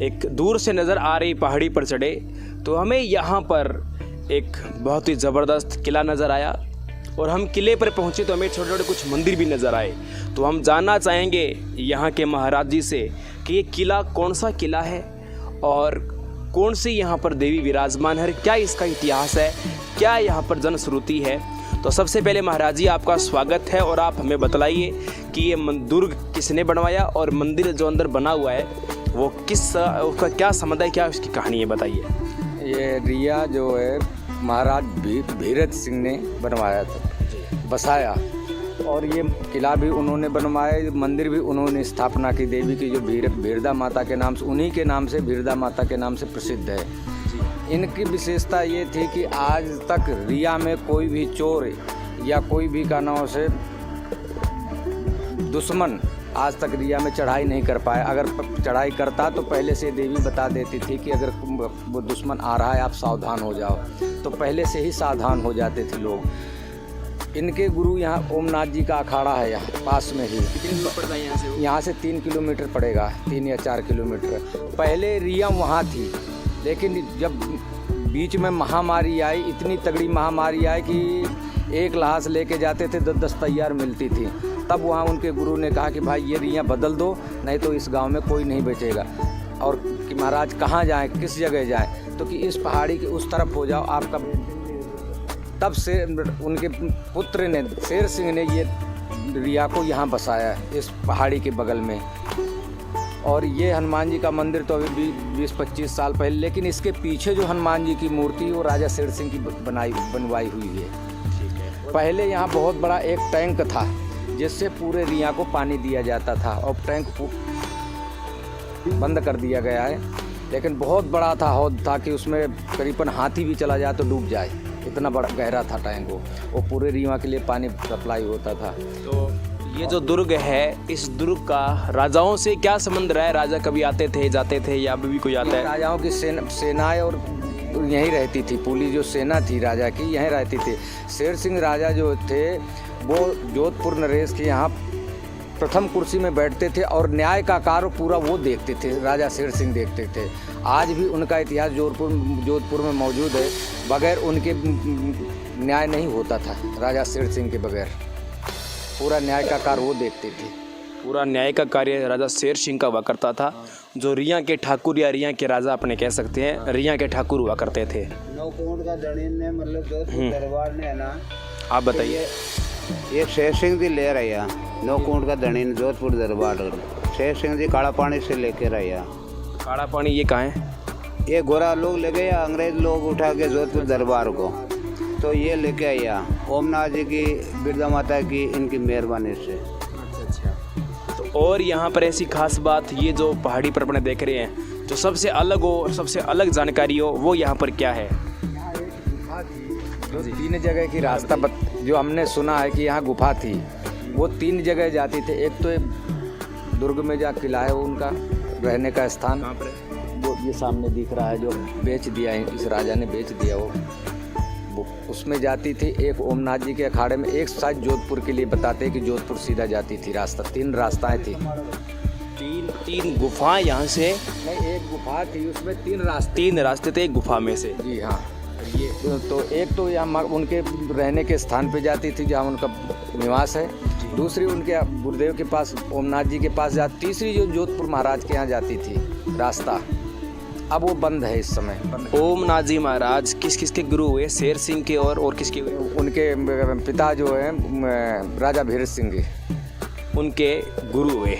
एक दूर से नज़र आ रही पहाड़ी पर चढ़े तो हमें यहाँ पर एक बहुत ही ज़बरदस्त किला नज़र आया और हम किले पर पहुँचे तो हमें छोटे छोटे कुछ मंदिर भी नज़र आए। तो हम जानना चाहेंगे यहाँ के महाराज जी से कि ये किला कौन सा किला है और कौन सी यहाँ पर देवी विराजमान है, क्या इसका इतिहास है, क्या यहाँ पर जनश्रुति है। तो सबसे पहले महाराज जी आपका स्वागत है और आप हमें बतलाइए कि ये दुर्ग किसने बनवाया और मंदिर जो अंदर बना हुआ है वो उसका क्या संबंध है, क्या उसकी कहानी है, बताइए। ये रिया जो है महाराज भीरत सिंह ने बनवाया था, बसाया, और ये किला भी उन्होंने बनवाया, मंदिर भी उन्होंने स्थापना की देवी की, जो भीरदा माता के नाम से, उन्हीं के नाम से भीरदा माता के नाम से प्रसिद्ध है। इनकी विशेषता ये थी कि आज तक रिया में कोई भी चोर या कोई भी का नाम से दुश्मन आज तक रिया में चढ़ाई नहीं कर पाया। अगर चढ़ाई करता तो पहले से देवी बता देती थी कि अगर वो दुश्मन आ रहा है आप सावधान हो जाओ, तो पहले से ही सावधान हो जाते थे लोग। इनके गुरु यहाँ ओमनाथ जी का अखाड़ा है, यहाँ पास में ही। यहाँ से 3 किलोमीटर पड़ेगा, 3 या 4 किलोमीटर। पहले रिया वहाँ थी, लेकिन जब बीच में महामारी आई, इतनी तगड़ी महामारी आई कि एक लाश लेके जाते थे 10-10 तैयार मिलती थी। तब वहाँ उनके गुरु ने कहा कि भाई ये रिया बदल दो, नहीं तो इस गांव में कोई नहीं बचेगा। और कि महाराज कहाँ जाएं, किस जगह जाएं, तो कि इस पहाड़ी के उस तरफ हो जाओ आपका। तब से उनके पुत्र ने, शेर सिंह ने, ये रिया को यहाँ बसाया इस पहाड़ी के बगल में। और ये हनुमान जी का मंदिर तो अभी 20-25 साल पहले, लेकिन इसके पीछे जो हनुमान जी की मूर्ति वो राजा शेर सिंह की बनवाई हुई है। पहले यहाँ बहुत बड़ा एक टैंक था जिससे पूरे रिया को पानी दिया जाता था, और टैंक बंद कर दिया गया है। लेकिन बहुत बड़ा था, हौद था कि उसमें करीबन हाथी भी चला जाए तो डूब जाए, इतना बड़ा गहरा था टैंक वो पूरे रिया के लिए पानी सप्लाई होता था। तो ये जो दुर्ग है, इस दुर्ग का राजाओं से क्या संबंध रहा है? राजा कभी आते थे, जाते थे, या अभी भी कोई आता है? राजाओं की सेनाएं और यहीं रहती थी। पूरी जो सेना थी राजा की यहीं रहती थी। शेर सिंह राजा जो थे वो जोधपुर नरेश के यहाँ प्रथम कुर्सी में बैठते थे और न्याय का कार्य पूरा वो देखते थे, राजा शेर सिंह देखते थे। आज भी उनका इतिहास जोधपुर में मौजूद है। बगैर उनके न्याय नहीं होता था। राजा शेर सिंह के बगैर पूरा न्याय का कार्य वो देखते थे। पूरा न्याय का कार्य राजा शेर सिंह का हुआ करता था, जो रिया के ठाकुर या रिया के राजा अपने कह सकते हैं, रिया के ठाकुर हुआ करते थे। नौकुंड का दड़ीन ने मतलब जोधपुर दरबार ने है ना, आप बताइए। ये शेर सिंह जी ले रहा नौकुंड का दड़ीन जोधपुर दरबार शेर सिंह जी काला पानी से लेके रहा। काला पानी ये कहाँ है? ये गोरा लोग ले गए या अंग्रेज लोग उठा के जोधपुर दरबार को, तो ये लेके आया ओमनाथ जी की, बिरजा माता की, इनकी मेहरबानी से। तो और यहाँ पर ऐसी खास बात, ये जो पहाड़ी पर अपने देख रहे हैं, जो सबसे अलग हो, सबसे अलग जानकारी हो, वो यहाँ पर क्या है? यहाँ एक गुफा थी जो 3 जगह की रास्ता जो हमने सुना है कि यहाँ गुफा थी, वो 3 जगह जाती थी। एक तो एक दुर्ग में जहाँ किला है, वो उनका रहने का स्थान, वो ये सामने दिख रहा है, जो बेच दिया है इस राजा ने, बेच दिया वो उसमें जाती थी। एक ओमनाथ जी के अखाड़े में, एक साइड जोधपुर के लिए बताते हैं कि जोधपुर सीधा जाती थी रास्ता। 3 रास्ताएं थी। तीन गुफाएं यहाँ से नहीं, एक गुफा थी, उसमें 3 रास्ते थे एक गुफा में से। जी हाँ। ये तो एक तो यहाँ उनके रहने के स्थान पे जाती थी जहाँ उनका निवास है। दूसरी उनके गुरुदेव के पास, ओमनाथ जी के पास जाती। तीसरी जो जोधपुर महाराज के यहाँ जाती थी रास्ता, अब वो बंद है इस समय। ओमनाथ जी महाराज किस किस के गुरु हुए? शेर सिंह के और किसके हुए? उनके पिता जो है राजा भीर सिंह जी, उनके गुरु हुए।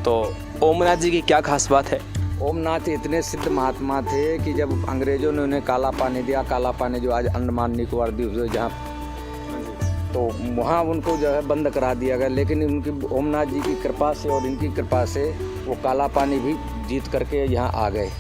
तो ओमनाथ जी की क्या खास बात है? ओमनाथ इतने सिद्ध महात्मा थे कि जब अंग्रेजों ने उन्हें काला पानी दिया, काला पानी जो आज अंडमान निकोबार द्वीप जहाँ, तो वहाँ उनको जो है बंद करा दिया गया। लेकिन उनकी ओमनाथ जी की कृपा से और इनकी कृपा से वो काला पानी भी जीत करके यहाँ आ गए।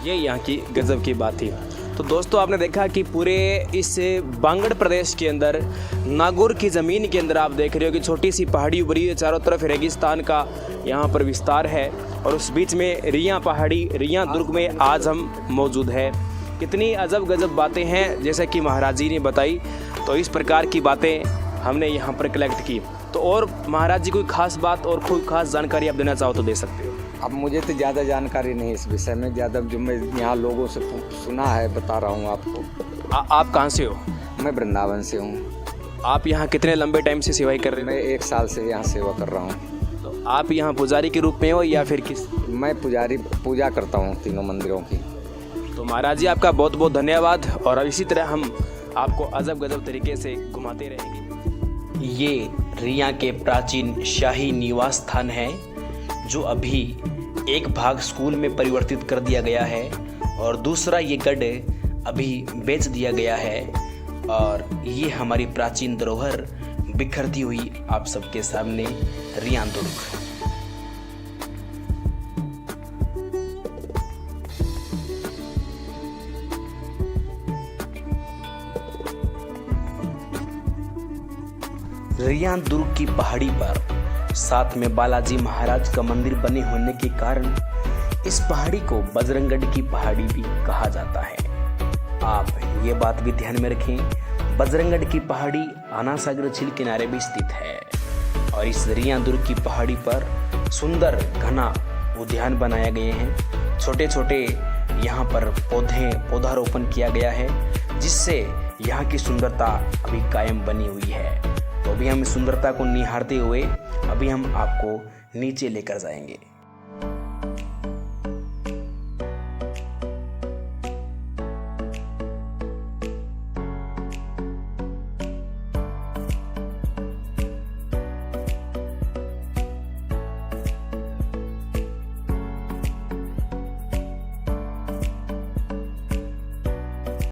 ये यहाँ की गजब की बात थी। तो दोस्तों, आपने देखा कि पूरे इस बांगड़ प्रदेश के अंदर, नागौर की ज़मीन के अंदर आप देख रहे हो कि छोटी सी पहाड़ी उभरी है, चारों तरफ रेगिस्तान का यहाँ पर विस्तार है, और उस बीच में रिया पहाड़ी, रिया दुर्ग में आज हम मौजूद है। कितनी अजब गजब बातें हैं, जैसे कि महाराज जी ने बताई। तो इस प्रकार की बातें हमने यहाँ पर कलेक्ट की। तो और महाराज जी कोई खास बात और कोई खास जानकारी आप देना चाहो तो दे सकते हो। अब मुझे तो ज़्यादा जानकारी नहीं इस विषय में, ज़्यादा जो मैं यहाँ लोगों से सुना है बता रहा हूँ आपको। आप कहाँ से हो? मैं वृंदावन से हूँ। आप यहाँ कितने लंबे टाइम से सेवाई कर रहे हैं? मैं 1 साल से यहाँ सेवा कर रहा हूँ। तो आप यहाँ पुजारी के रूप में हो या फिर किस? मैं पूजा करता हूँ तीनों मंदिरों की। तो महाराज जी, आपका बहुत बहुत धन्यवाद, और इसी तरह हम आपको अजब गजब तरीके से घुमाते रहेंगे। ये रिया के प्राचीन शाही निवास स्थान है, जो अभी एक भाग स्कूल में परिवर्तित कर दिया गया है, और दूसरा ये गढ़ अभी बेच दिया गया है। और ये हमारी प्राचीन धरोहर बिखरती हुई आप सबके सामने रिया दुर्ग। रिया दुर्ग की पहाड़ी पर साथ में बालाजी महाराज का मंदिर बने होने के कारण इस पहाड़ी को बजरंगगढ़ की पहाड़ी भी कहा जाता है। आप ये बात भी ध्यान में रखें, बजरंगगढ़ की पहाड़ी आना सागर झील किनारे भी स्थित है, और इस रिया दुर्ग की पहाड़ी पर सुंदर घना उद्यान बनाए गए हैं। छोटे छोटे यहाँ पर पौधारोपण किया गया है, जिससे यहाँ की सुंदरता अभी कायम बनी हुई है। तो अभी हम इस सुंदरता को निहारते हुए अभी हम आपको नीचे लेकर जाएंगे।